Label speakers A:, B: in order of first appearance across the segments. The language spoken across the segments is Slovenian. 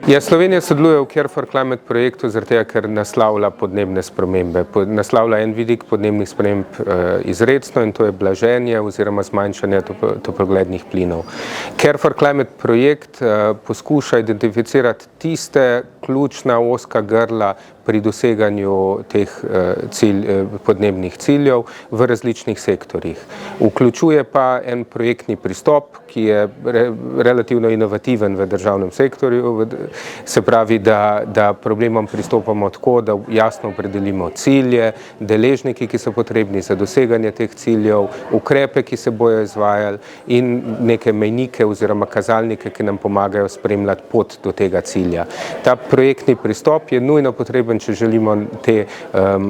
A: Ja, Slovenija sodeluje v Care for Climate projektu zaradi tega, ker naslavlja podnebne spremembe. Naslavlja en vidik podnebnih sprememb izrecno in to je blaženje oziroma zmanjšanje toplogrednih plinov. Care for Climate projekt poskuša identificirati tiste ključna ozka grla pri doseganju teh podnebnih ciljev v različnih sektorjih. Vključuje pa en projektni pristop, ki je relativno inovativen v državnem sektorju, se pravi, da problemom pristopamo tako, da jasno opredelimo cilje, deležniki, ki so potrebni za doseganje teh ciljev, ukrepe, ki se bojo izvajali in neke mejnike oziroma kazalnike, ki nam pomagajo spremljati pot do tega cilja. Ta projektni pristop je nujno potreben, če želimo te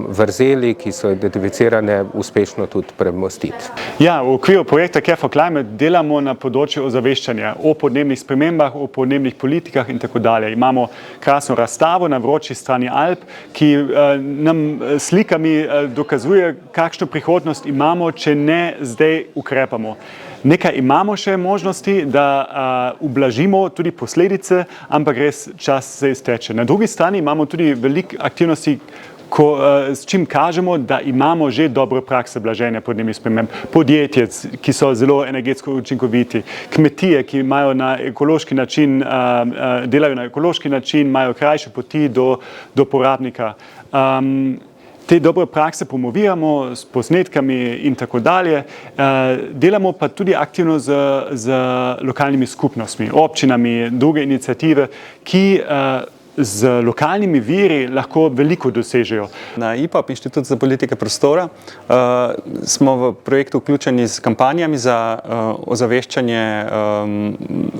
A: vrzeli, ki so identificirane, uspešno tudi premostiti.
B: Ja, v okviru projekta Care for Climate delamo na področju ozaveščanja o podnebnih spremembah, o podnebnih politikah in tako dalje. Imamo krasno razstavo na vroči strani Alp, ki nam slikami dokazuje, kakšno prihodnost imamo, če ne zdaj ukrepamo. Nekaj imamo še možnosti, da ublažimo tudi posledice, ampak res čas se izteče. Na drugi strani imamo tudi veliko aktivnosti, s čim kažemo, da imamo že dobre prakse blaženja podnebnih sprememb. Podjetje, ki so zelo energetsko učinkoviti, kmetije, ki imajo na ekološki način, delajo na ekološki način, imajo krajše poti do porabnika. Te dobre prakse promoviramo s posnetkami in tako dalje. Delamo pa tudi aktivno z lokalnimi skupnostmi, občinami, druge iniciative, ki z lokalnimi viri lahko veliko dosežejo.
C: Na IPAP, Inštitut za politike prostora, smo v projektu vključeni z kampanjami za ozaveščanje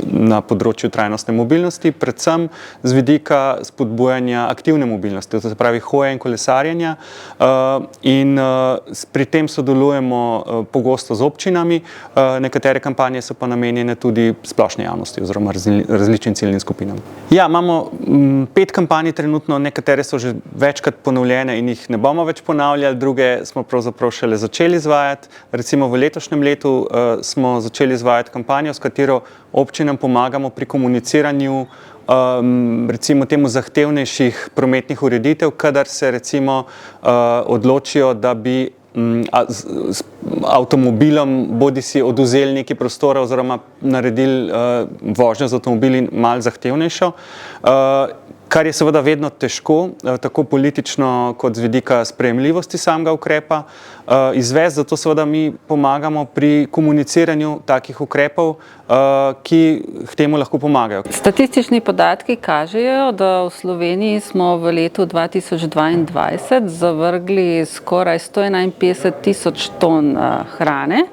C: na področju trajnostne mobilnosti, predvsem z vidika spodbujanja aktivne mobilnosti, to se pravi hoje in kolesarjenja, in pri tem sodelujemo pogosto z občinami, nekatere kampanje so pa namenjene tudi splošni javnosti oziroma različnim ciljnim skupinam. Ja, imamo 5 kampanj trenutno, nekatere so že večkrat ponovljene in jih ne bomo več ponavljali, druge smo pravzaprav šele začeli izvajati. Recimo v letošnjem letu smo začeli izvajati kampanjo, s katero občinam pomagamo pri komuniciranju recimo temu zahtevnejših prometnih ureditev, kadar se recimo odločijo, da bi z avtomobilom bodisi odvzeli nekaj prostora oziroma naredili vožnjo z avtomobili malo zahtevnejšo, kar je seveda vedno težko, tako politično kot z vidika sprejemljivosti samega ukrepa izvesti, zato seveda mi pomagamo pri komuniciranju takih ukrepov, ki k temu lahko pomagajo.
D: Statistični podatki kažejo, da v Sloveniji smo v letu 2022 zavrgli skoraj 151 tisoč ton hrane.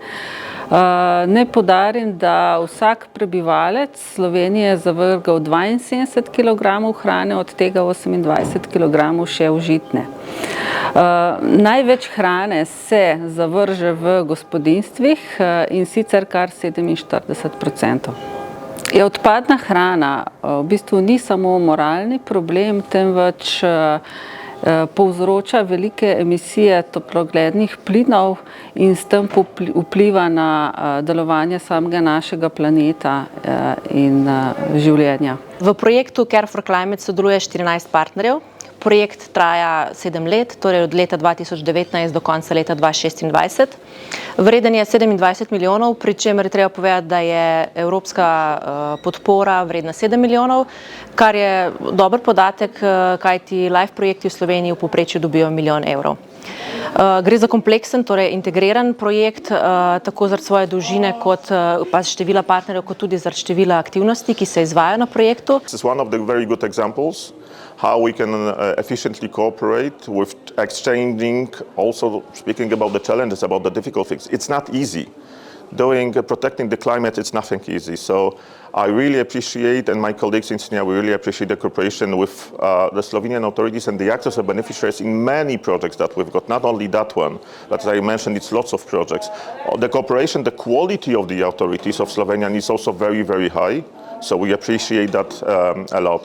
D: Naj poudarim, da vsak prebivalec Slovenije je zavrgal 72 kg hrane, od tega 28 kg še užitne. Največ hrane se zavrže v gospodinjstvih in sicer kar 47%. Odpadna hrana v bistvu ni samo moralni problem, temveč povzroča velike emisije toplogrednih plinov in s tem vpliva na delovanje samega našega planeta in življenja.
E: V projektu Care for Climate sodeluje 14 partnerjev. Projekt traja 7 let, torej od leta 2019 do konca leta 2026. Vreden je 27 milijonov, pri čemer je treba povedati, da je evropska podpora vredna 7 milijonov, kar je dober podatek, kajti LIFE projekti v Sloveniji v povprečju dobijo 1 milijon evrov. Gre za kompleksen, torej integriran projekt, tako zaradi svoje dolžine kot pa števila partnerjev, kot tudi zaradi števila aktivnosti, ki se izvajajo na projektu.
F: This is one of the very good examples how we can efficiently cooperate with exchanging, also speaking about the challenges, about the difficulties. It's not easy. Protecting the climate, it's nothing easy. So I really appreciate, and my colleagues in SNIA, we really appreciate the cooperation with the Slovenian authorities and the actors and beneficiaries in many projects that we've got, not only that one, but as I mentioned, it's lots of projects. The cooperation, the quality of the authorities of Slovenia is also very, very high. So we appreciate that a lot.